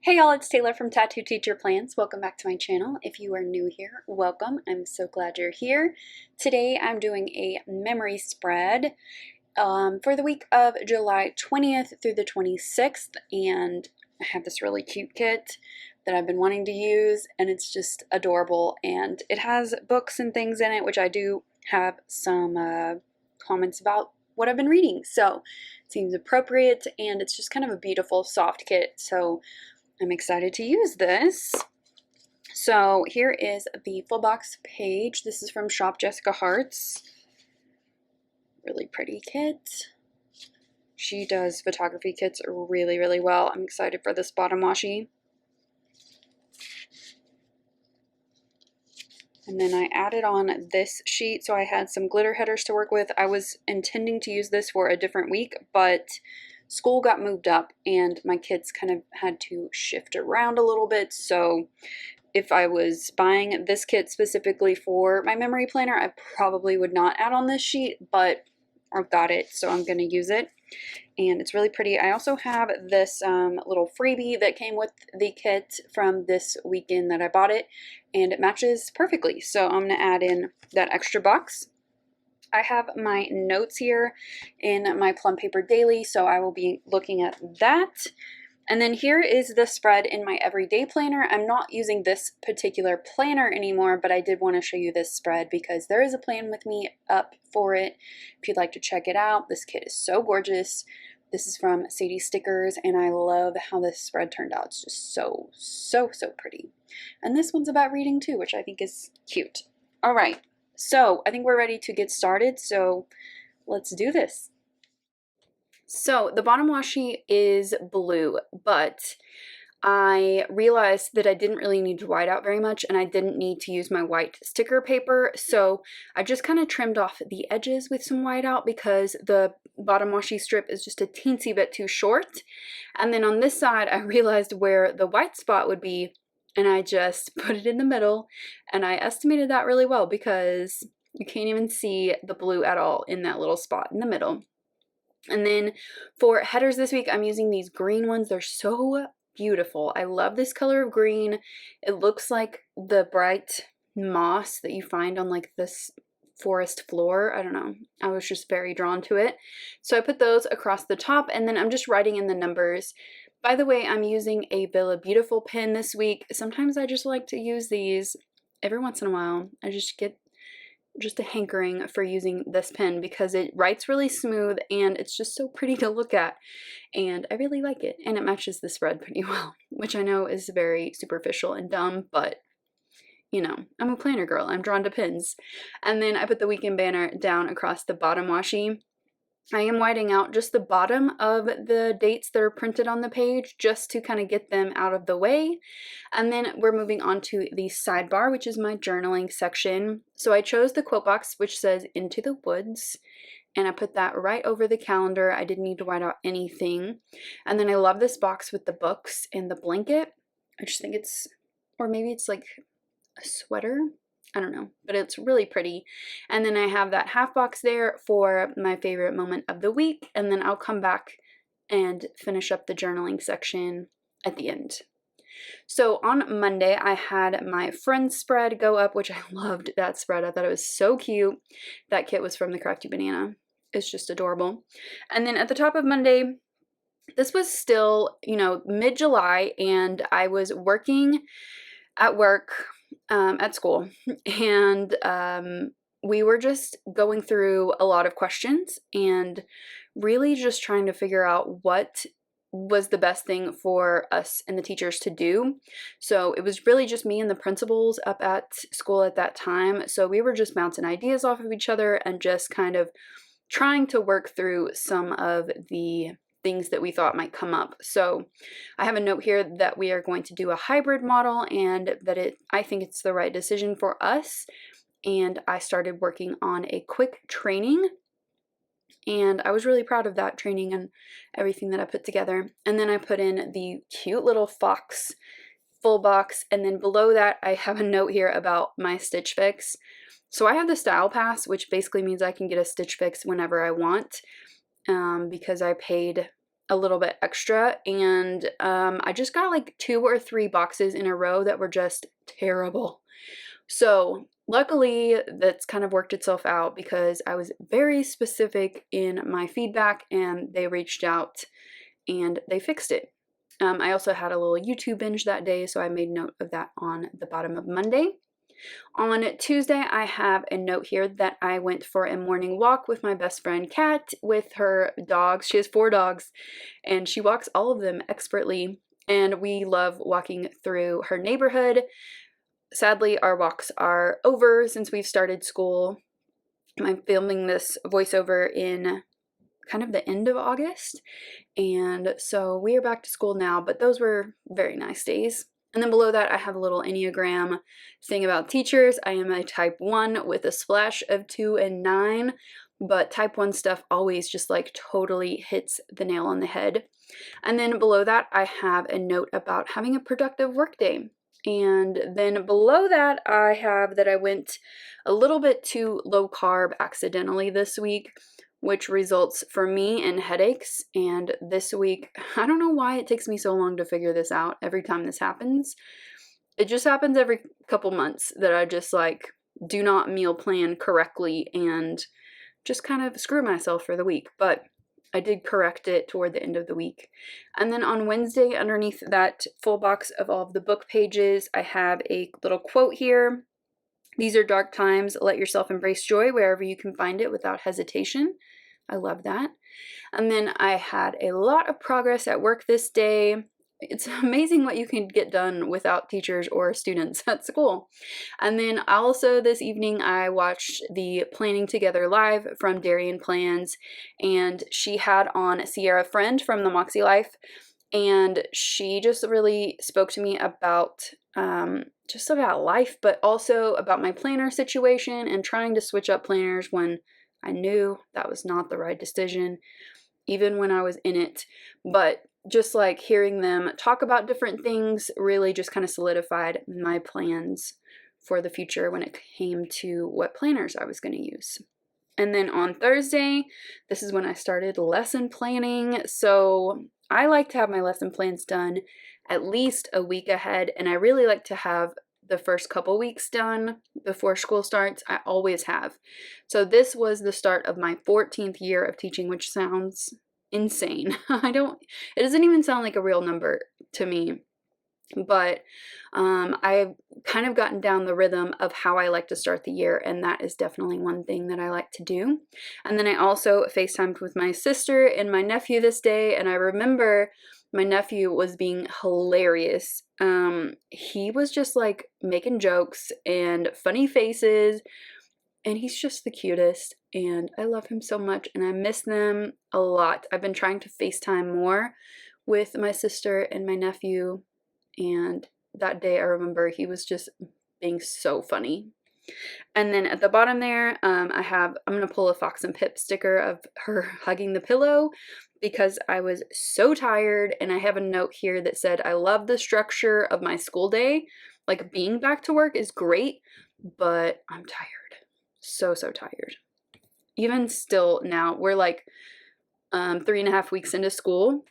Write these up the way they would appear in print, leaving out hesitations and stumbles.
Hey y'all, it's Taylor from Tattooedteacherplans. Welcome back to my channel. If you are new here, welcome. I'm so glad you're here. Today I'm doing a memory spread for the week of July 20th through the 26th, and I have this really cute kit that I've been wanting to use, and it's just adorable, and it has books and things in it, which I do have some comments about what I've been reading, so it seems appropriate, and it's just kind of a beautiful soft kit, so I'm excited to use this. So here is the full box page. This is from Shop Jessica Hearts. Really pretty kit. She does photography kits really, really well. I'm excited for this bottom washi. And then I added on this sheet, so I had some glitter headers to work with. I was intending to use this for a different week, but school got moved up and my kids kind of had to shift around a little bit. So if I was buying this kit specifically for my memory planner, I probably would not add on this sheet, but I've got it, so I'm going to use it. And it's really pretty. I also have this little freebie that came with the kit from this weekend that I bought it, and it matches perfectly. So I'm going to add in that extra box. I have my notes here in my Plum Paper Daily, so I will be looking at that. And then here is the spread in my everyday planner. I'm not using this particular planner anymore, but I did want to show you this spread because there is a plan with me up for it if you'd like to check it out. This kit is so gorgeous. This is from Sadie Stickers, and I love how this spread turned out. It's just so pretty. And this one's about reading too, which I think is cute. All right. So I think we're ready to get started, so let's do this. So the bottom washi is blue, but I realized that I didn't really need to white out very much, and I didn't need to use my white sticker paper, so I just kind of trimmed off the edges with some white out because the bottom washi strip is just a teensy bit too short. And then on this side, I realized where the white spot would be, and I just put it in the middle, and I estimated that really well because you can't even see the blue at all in that little spot in the middle. And then for headers this week, I'm using these green ones. They're so beautiful. I love this color of green. It looks like the bright moss that you find on like this forest floor. I don't know. I was just very drawn to it. So I put those across the top, and then I'm just writing in the numbers. By the way, I'm using a Villa Beautiful pen this week. Sometimes I just like to use these every once in a while. I just get a hankering for using this pen because it writes really smooth and it's just so pretty to look at, and I really like it, and it matches the spread pretty well, which I know is very superficial and dumb, but you know, I'm a planner girl. I'm drawn to pens. And then I put the weekend banner down across the bottom washi. I am whiting out just the bottom of the dates that are printed on the page just to kind of get them out of the way. And then we're moving on to the sidebar, which is my journaling section. So I chose the quote box, which says "Into the Woods," and I put that right over the calendar. I didn't need to white out anything. And then I love this box with the books and the blanket. I just think it's, or maybe it's like a sweater. I don't know, but it's really pretty. And then I have that half box there for my favorite moment of the week, and then I'll come back and finish up the journaling section at the end. So on Monday, I had my friend's spread go up, which I loved that spread. I thought it was so cute. That kit was from the Crafty Banana. It's just adorable. And then at the top of Monday, this was still, you know, mid-July, and I was working at work, at school, and we were just going through a lot of questions and really just trying to figure out what was the best thing for us and the teachers to do. So it was really just me and the principals up at school at that time, so we were just bouncing ideas off of each other and just kind of trying to work through some of the things that we thought might come up. So I have a note here that we are going to do a hybrid model, and that I think it's the right decision for us. And I started working on a quick training, and I was really proud of that training and everything that I put together. And then I put in the cute little fox full box, and then below that I have a note here about my Stitch Fix. So I have the Style Pass, which basically means I can get a Stitch Fix whenever I want. Because I paid a little bit extra, and I just got like 2 or 3 boxes in a row that were just terrible. So luckily that's kind of worked itself out because I was very specific in my feedback and they reached out and they fixed it. I also had a little YouTube binge that day, so I made note of that on the bottom of Monday. On Tuesday, I have a note here that I went for a morning walk with my best friend Kat with her dogs. She has 4 dogs and she walks all of them expertly, and we love walking through her neighborhood. Sadly, our walks are over since we've started school. I'm filming this voiceover in kind of the end of August, and so we are back to school now, but those were very nice days. And then below that, I have a little Enneagram thing about teachers. I am a type 1 with a splash of 2 and 9, but type 1 stuff always just like totally hits the nail on the head. And then below that, I have a note about having a productive workday. And then below that, I have that I went a little bit too low carb accidentally this week, which results for me in headaches. And this week, I don't know why it takes me so long to figure this out every time this happens. It just happens every couple months that I just like do not meal plan correctly and just kind of screw myself for the week. But I did correct it toward the end of the week. And then on Wednesday, underneath that full box of all of the book pages, I have a little quote here. These are dark times. Let yourself embrace joy wherever you can find it without hesitation. I love that. And then I had a lot of progress at work this day. It's amazing what you can get done without teachers or students at school. And then also this evening, I watched the Planning Together Live from Darian Plans, and she had on Sierra Friend from the mäksēlife, and she just really spoke to me about just about life, but also about my planner situation and trying to switch up planners when I knew that was not the right decision, even when I was in it. But just like hearing them talk about different things really just kind of solidified my plans for the future when it came to what planners I was going to use. And then on Thursday, this is when I started lesson planning. So I like to have my lesson plans done at least a week ahead, and I really like to have the first couple weeks done before school starts. I always have. So this was the start of my 14th year of teaching, which sounds insane. It doesn't even sound like a real number to me, but I've kind of gotten down the rhythm of how I like to start the year, and that is definitely one thing that I like to do. And then I also FaceTimed with my sister and my nephew this day, and I remember my nephew was being hilarious. He was just like making jokes and funny faces, and he's just the cutest, and I love him so much, and I miss them a lot. I've been trying to FaceTime more with my sister and my nephew, and that day I remember he was just being so funny. And then at the bottom there, I'm going to pull a Fox and Pip sticker of her hugging the pillow because I was so tired, and I have a note here that said, I love the structure of my school day. Like, being back to work is great, but I'm tired. So tired. Even still now, we're like 3.5 weeks into school,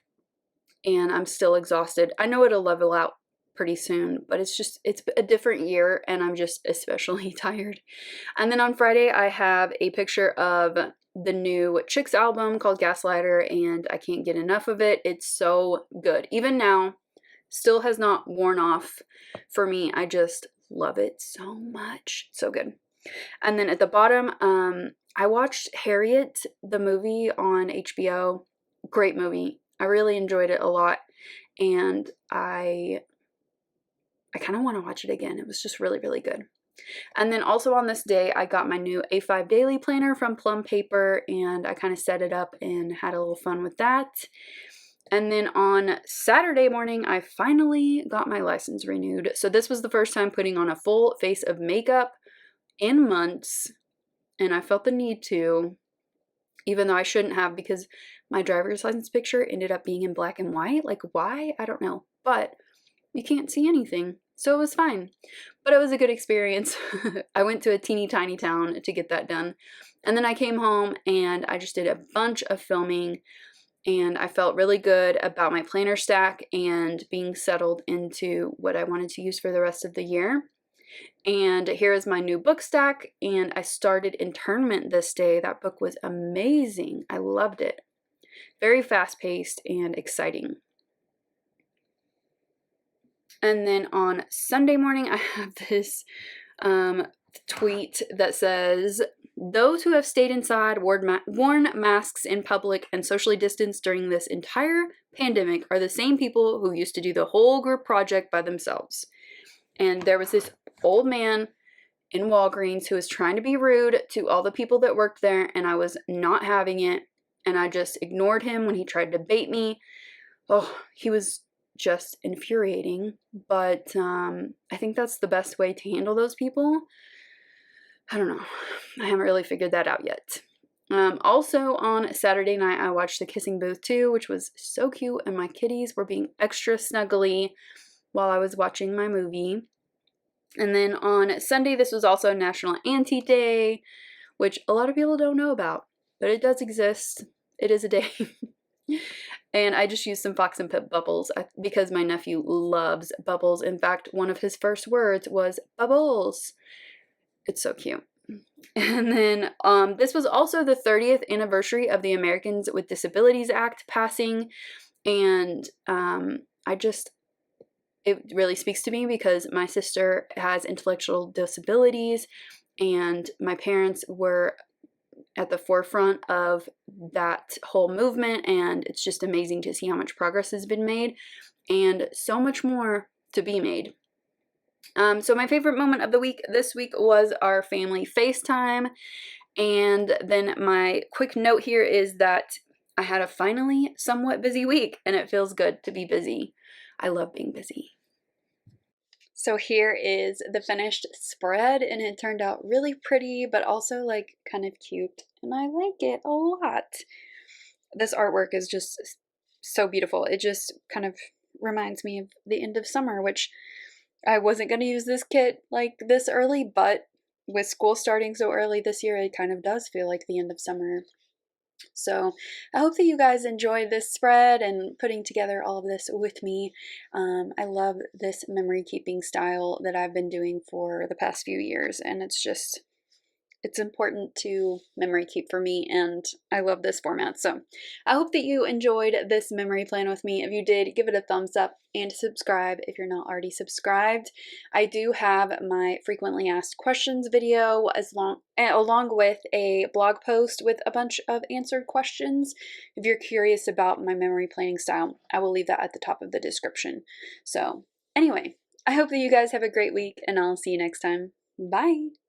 and I'm still exhausted. I know it'll level out pretty soon, but it's a different year, and I'm just especially tired. And then on Friday, I have a picture of the new Chicks album called Gaslighter, and I can't get enough of it. It's so good. Even now, still has not worn off for me. I just love it so much. So good. And then at the bottom, I watched Harriet, the movie on HBO. Great movie. I really enjoyed it a lot, and I kind of want to watch it again. It was just really, really good. And then also on this day, I got my new A5 Daily Planner from Plum Paper, and I kind of set it up and had a little fun with that. And then on Saturday morning, I finally got my license renewed. So this was the first time putting on a full face of makeup in months, and I felt the need to, even though I shouldn't have, because my driver's license picture ended up being in black and white. Like, why? I don't know. But you can't see anything, so it was fine. But it was a good experience. I went to a teeny tiny town to get that done. And then I came home and I just did a bunch of filming. and I felt really good about my planner stack and being settled into what I wanted to use for the rest of the year. And here is my new book stack, and I started Internment this day. That book was amazing. I loved it. Very fast-paced and exciting. And then on Sunday morning, I have this tweet that says, "Those who have stayed inside, worn masks in public, and socially distanced during this entire pandemic are the same people who used to do the whole group project by themselves." And there was this old man in Walgreens who was trying to be rude to all the people that worked there, and I was not having it, and I just ignored him when he tried to bait me. Oh, he was just infuriating, but I think that's the best way to handle those people. I don't know. I haven't really figured that out yet. Also on Saturday night, I watched The Kissing Booth 2, which was so cute, and my kitties were being extra snuggly while I was watching my movie. And then on Sunday, this was also National Auntie Day, which a lot of people don't know about, but it does exist. It is a day. And I just used some Fox and Pip bubbles because my nephew loves bubbles. In fact, one of his first words was bubbles. It's so cute. And then this was also the 30th anniversary of the Americans with Disabilities Act passing. And it really speaks to me because my sister has intellectual disabilities, and my parents were at the forefront of that whole movement, and it's just amazing to see how much progress has been made and so much more to be made. So my favorite moment of the week this week was our family FaceTime, and then my quick note here is that I had a finally somewhat busy week, and it feels good to be busy. I love being busy. So here is the finished spread, and it turned out really pretty, but also like kind of cute, and I like it a lot. This artwork is just so beautiful. It just kind of reminds me of the end of summer, which I wasn't going to use this kit like this early, but with school starting so early this year, it kind of does feel like the end of summer. So I hope that you guys enjoy this spread and putting together all of this with me. I love this memory keeping style that I've been doing for the past few years, and it's important to memory keep for me, and I love this format. So I hope that you enjoyed this memory plan with me. If you did, give it a thumbs up and subscribe if you're not already subscribed. I do have my frequently asked questions video along with a blog post with a bunch of answered questions. If you're curious about my memory planning style, I will leave that at the top of the description. So anyway, I hope that you guys have a great week, and I'll see you next time. Bye!